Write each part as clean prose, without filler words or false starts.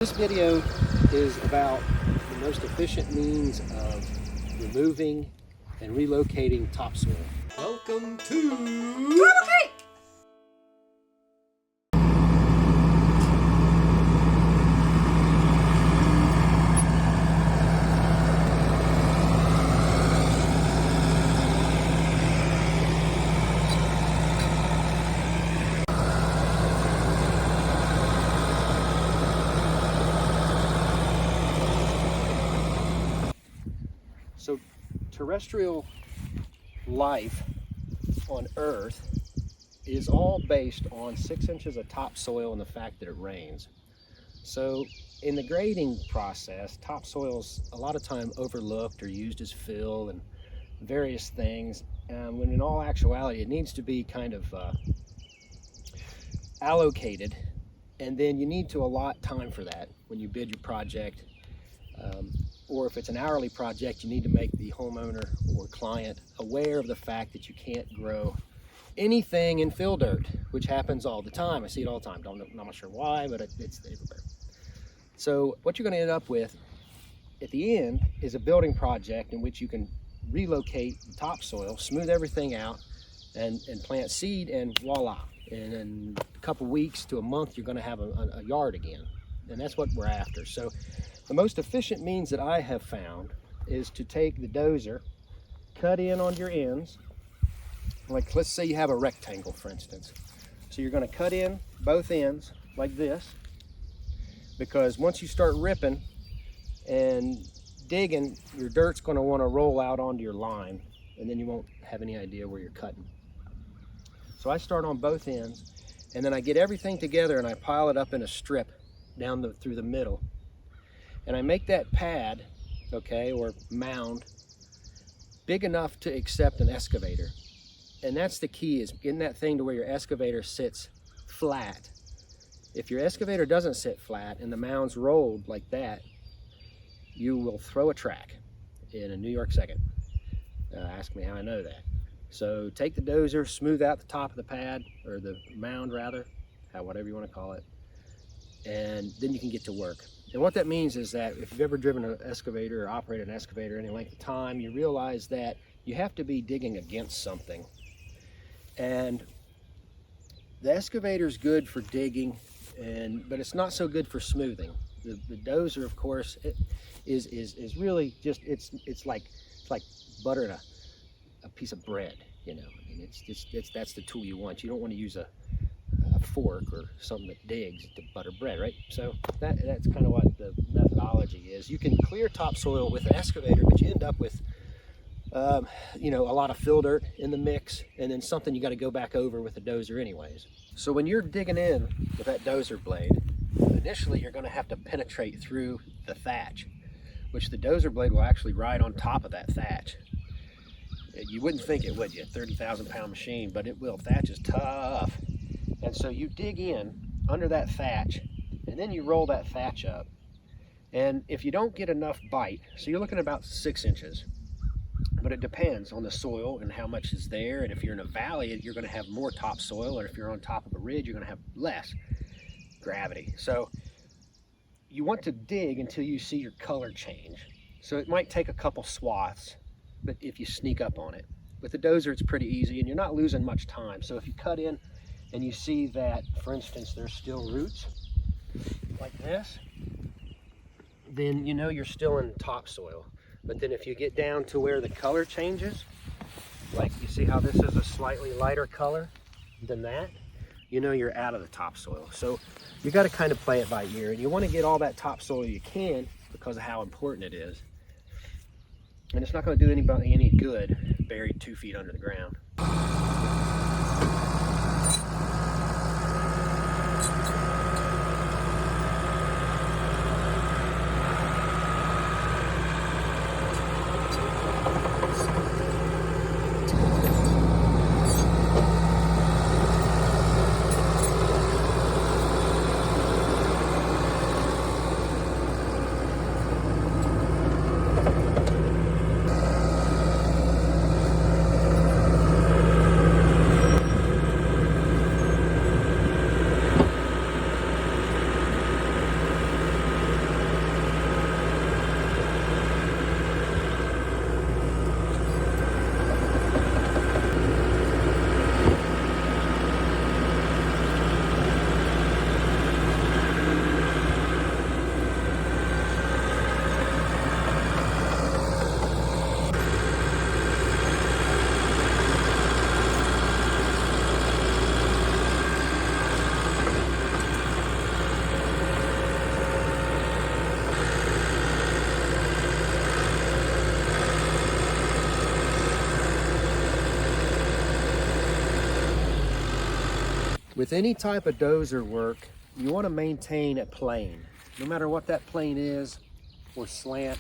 This video is about the most efficient means of removing and relocating topsoil. Welcome to relocate! So terrestrial life on Earth is all based on 6 inches of topsoil and the fact that it rains. So in the grading process, topsoil's a lot of time overlooked or used as fill and various things, when in all actuality it needs to be kind of allocated, and then you need to allot time for that when you bid your project. Or if it's an hourly project, you need to make the homeowner or client aware of the fact that you can't grow anything in fill dirt, which happens all the time. I see it all the time. I'm not sure why, but it's everywhere. So what you're going to end up with at the end is a building project in which you can relocate the topsoil, smooth everything out, and plant seed, and voila. And in a couple weeks to a month, you're going to have a yard again. And that's what we're after. So the most efficient means that I have found is to take the dozer, cut in on your ends. Like, let's say you have a rectangle, for instance. So you're going to cut in both ends like this, because once you start ripping and digging, your dirt's going to want to roll out onto your line, and then you won't have any idea where you're cutting. So I start on both ends, and then I get everything together and I pile it up in a strip down through the middle. And I make that pad, okay, or mound, big enough to accept an excavator. And that's the key, is getting that thing to where your excavator sits flat. If your excavator doesn't sit flat and the mound's rolled like that, you will throw a track in a New York second. Ask me how I know that. So take the dozer, smooth out the top of the pad, or the mound rather, whatever you want to call it, and then you can get to work. And what that means is that if you've ever driven an excavator or operated an excavator any length of time, you realize that you have to be digging against something. And the excavator is good for digging, but it's not so good for smoothing. The dozer, of course, is really just it's like buttering a piece of bread, you know. I mean, that's the tool you want. You don't want to use a fork or something that digs to butter bread, right? So that's kind of what the methodology is. You can clear topsoil with an excavator, but you end up with you know, a lot of fill dirt in the mix, and then something you got to go back over with the dozer anyways. So when you're digging in with that dozer blade, initially you're going to have to penetrate through the thatch, which the dozer blade will actually ride on top of that thatch. You wouldn't think it would, you, 30,000-pound machine, but it will. Thatch is tough. And so you dig in under that thatch, and then you roll that thatch up. And if you don't get enough bite, so you're looking at about 6 inches, but it depends on the soil and how much is there. And if you're in a valley, you're going to have more topsoil, or if you're on top of a ridge, you're going to have less gravity. So you want to dig until you see your color change. So it might take a couple swaths, but if you sneak up on it. With the dozer, it's pretty easy, and you're not losing much time. So if you cut in and you see that, for instance, there's still roots like this, then you know you're still in topsoil. But then if you get down to where the color changes, like you see how this is a slightly lighter color than that, you know you're out of the topsoil. So you got to kind of play it by ear, and you want to get all that topsoil you can because of how important it is. And it's not going to do anybody any good buried 2 feet under the ground. With any type of dozer work, you want to maintain a plane, no matter what that plane is or slant,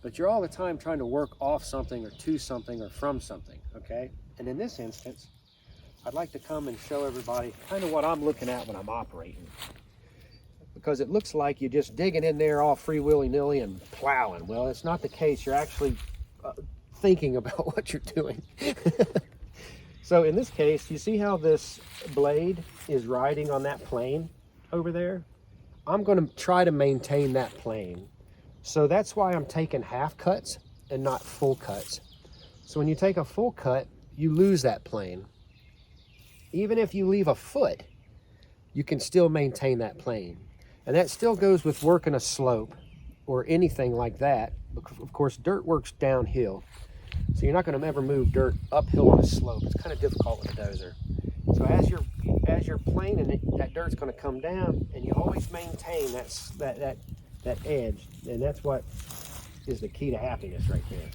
but you're all the time trying to work off something or to something or from something, okay? And in this instance, I'd like to come and show everybody kind of what I'm looking at when I'm operating. Because it looks like you're just digging in there all free willy-nilly and plowing. Well, it's not the case. You're actually thinking about what you're doing. So in this case, you see how this blade is riding on that plane over there? I'm going to try to maintain that plane. So that's why I'm taking half cuts and not full cuts. So when you take a full cut, you lose that plane. Even if you leave a foot, you can still maintain that plane. And that still goes with working a slope or anything like that. Of course, dirt works downhill. So you're not going to ever move dirt uphill on a slope. It's kind of difficult with a dozer. So as you're planing it, that dirt's going to come down, and you always maintain that edge. And that's what is the key to happiness right there.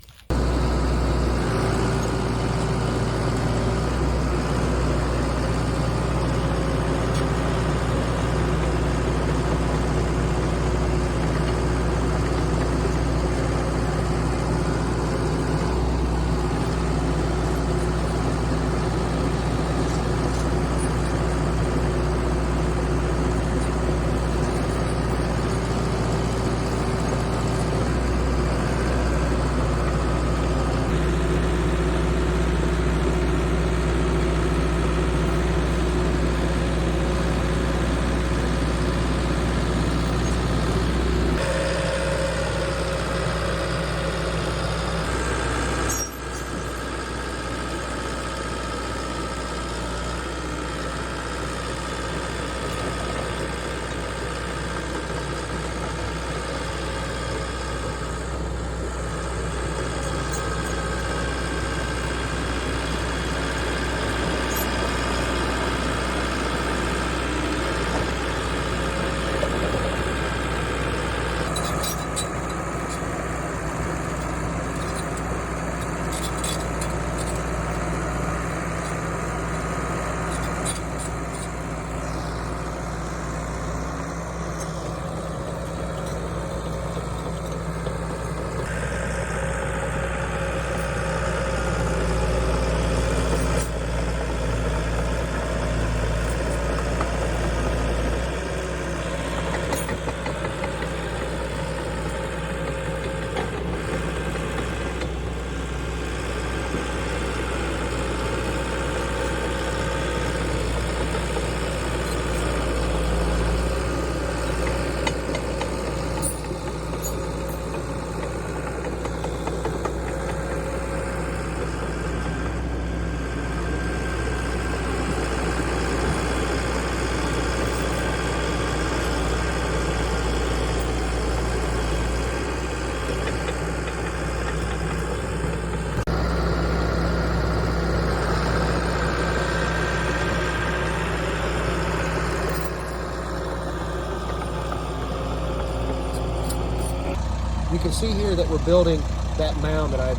You can see here that we're building that mound that I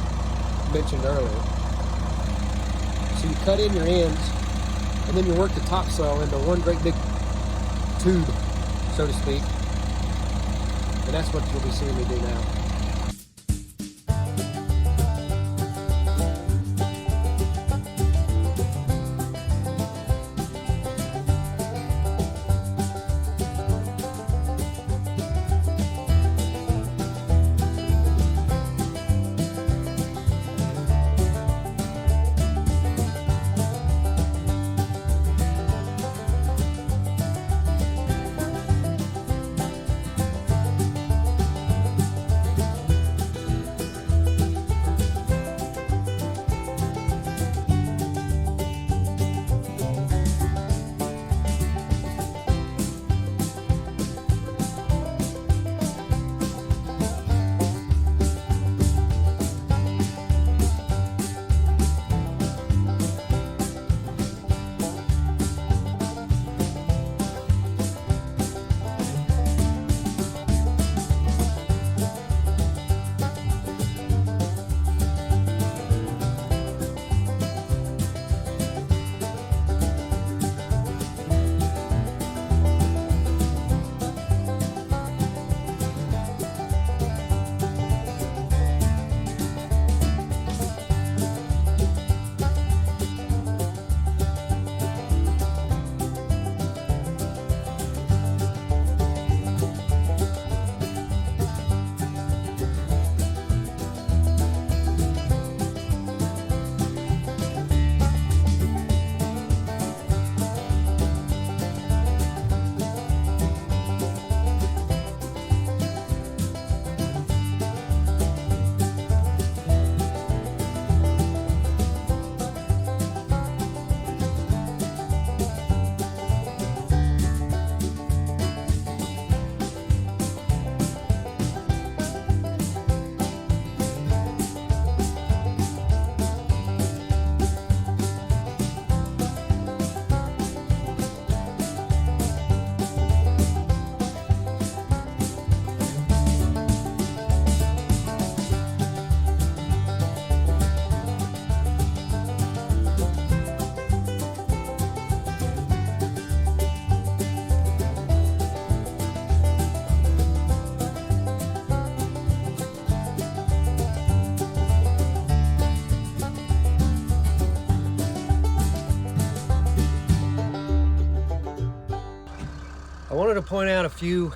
mentioned earlier. So you cut in your ends, and then you work the topsoil into one great big tube, so to speak. And that's what you'll be seeing me do now. wanted to point out a few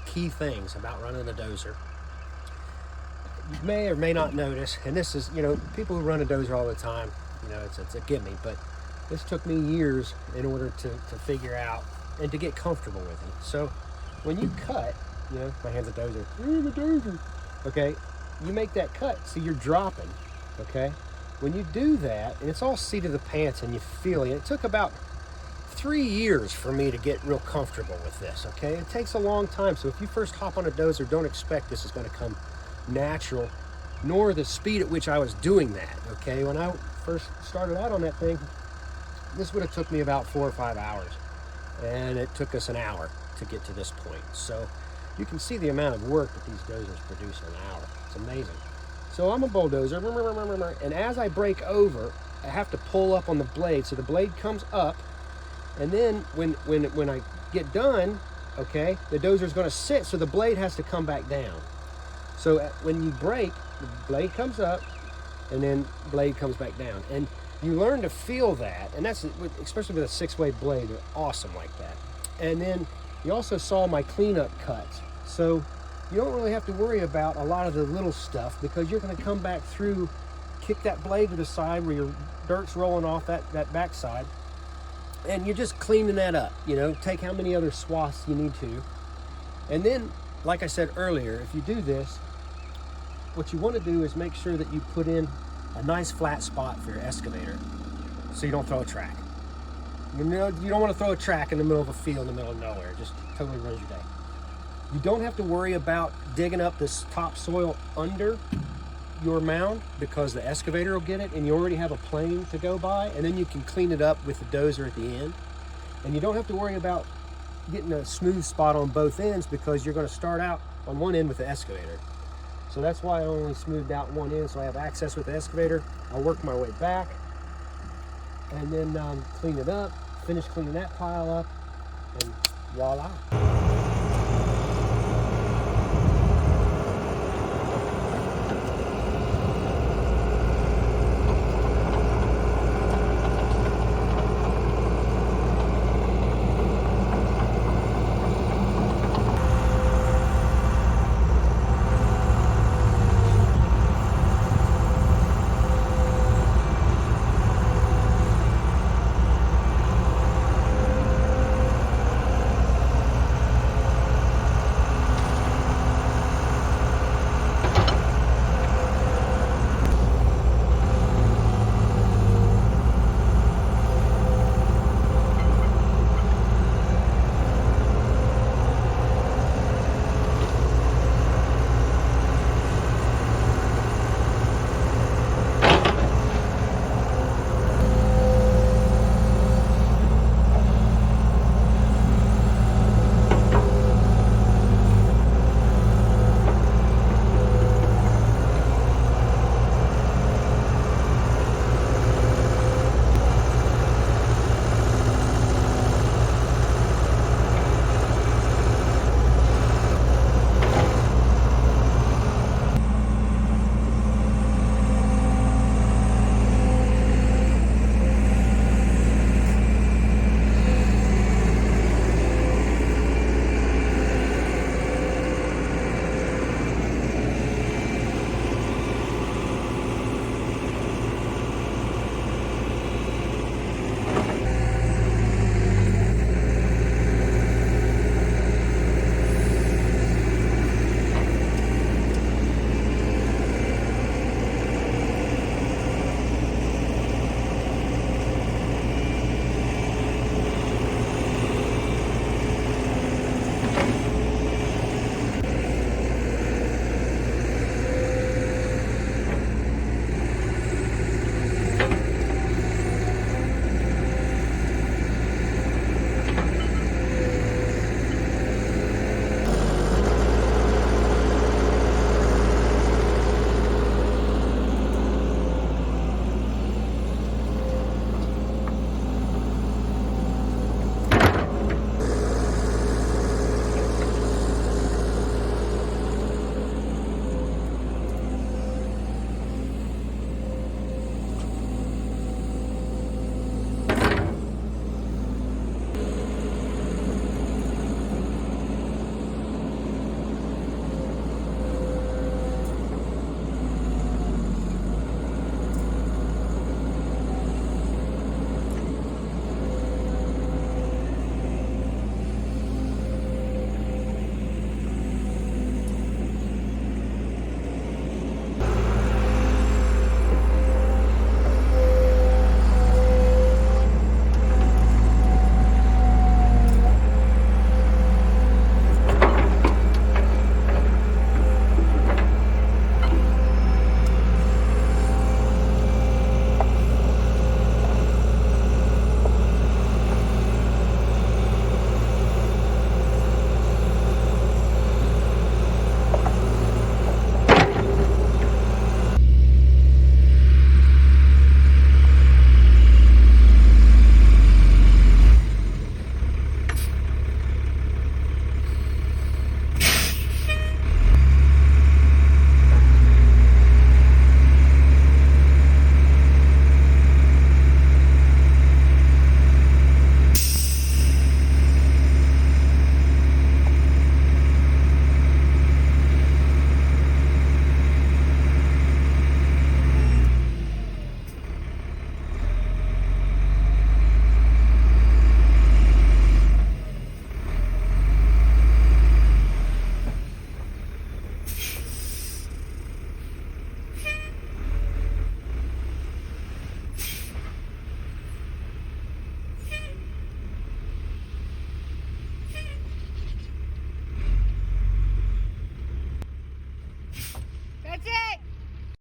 key things about running a dozer. You may or may not notice, and this is, people who run a dozer all the time, it's a gimme, but this took me years in order to figure out and to get comfortable with it. So when you cut, my hand's a dozer. The dozer. Okay, you make that cut, so you're dropping, okay? When you do that, and it's all seat of the pants and you feel it, it took about 3 years for me to get real comfortable with this, okay? It takes a long time, so if you first hop on a dozer, don't expect this is gonna come natural, nor the speed at which I was doing that, okay? When I first started out on that thing, this would have took me about 4 or 5 hours, and it took us an hour to get to this point. So you can see the amount of work that these dozers produce in an hour. It's amazing. So I'm a bulldozer, and as I break over, I have to pull up on the blade, so the blade comes up, and then when I get done, okay, the dozer's gonna sit, so the blade has to come back down. So when you break, the blade comes up, and then blade comes back down. And you learn to feel that, and that's, especially with a 6-way blade, they're awesome like that. And then you also saw my cleanup cuts. So you don't really have to worry about a lot of the little stuff, because you're gonna come back through, kick that blade to the side where your dirt's rolling off that backside, and you're just cleaning that up, take how many other swaths you need to. And then, like I said earlier, if you do this, what you want to do is make sure that you put in a nice flat spot for your excavator so you don't throw a track. You don't want to throw a track in the middle of a field in the middle of nowhere. It just totally ruins your day. You don't have to worry about digging up this topsoil under your mound, because the excavator will get it, and you already have a plane to go by, and then you can clean it up with the dozer at the end. And you don't have to worry about getting a smooth spot on both ends, because you're going to start out on one end with the excavator. So that's why I only smoothed out one end, so I have access with the excavator. I'll work my way back, and then clean it up, finish cleaning that pile up, and voila.